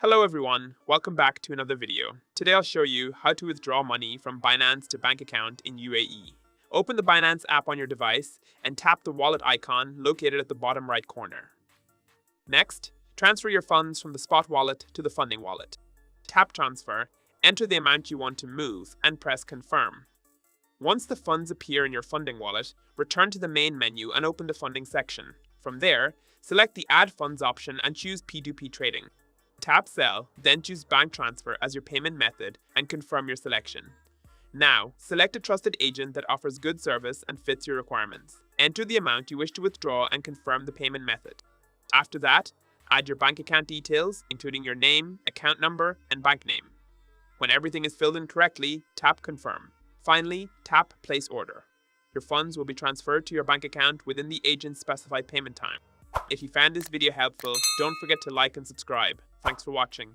Hello everyone, welcome back to another video. Today I'll show you how to withdraw money from Binance to bank account in UAE. Open the Binance app on your device and tap the wallet icon located at the bottom right corner. Next, transfer your funds from the spot wallet to the funding wallet. Tap transfer, enter the amount you want to move, and press confirm. Once the funds appear in your funding wallet, return to the main menu and open the funding section. From there, select the add funds option and choose P2P trading. Tap Sell, then choose Bank Transfer as your payment method and confirm your selection. Now, select a trusted agent that offers good service and fits your requirements. Enter the amount you wish to withdraw and confirm the payment method. After that, add your bank account details, including your name, account number, and bank name. When everything is filled in correctly, tap Confirm. Finally, tap Place Order. Your funds will be transferred to your bank account within the agent's specified payment time. If you found this video helpful, don't forget to like and subscribe. Thanks for watching.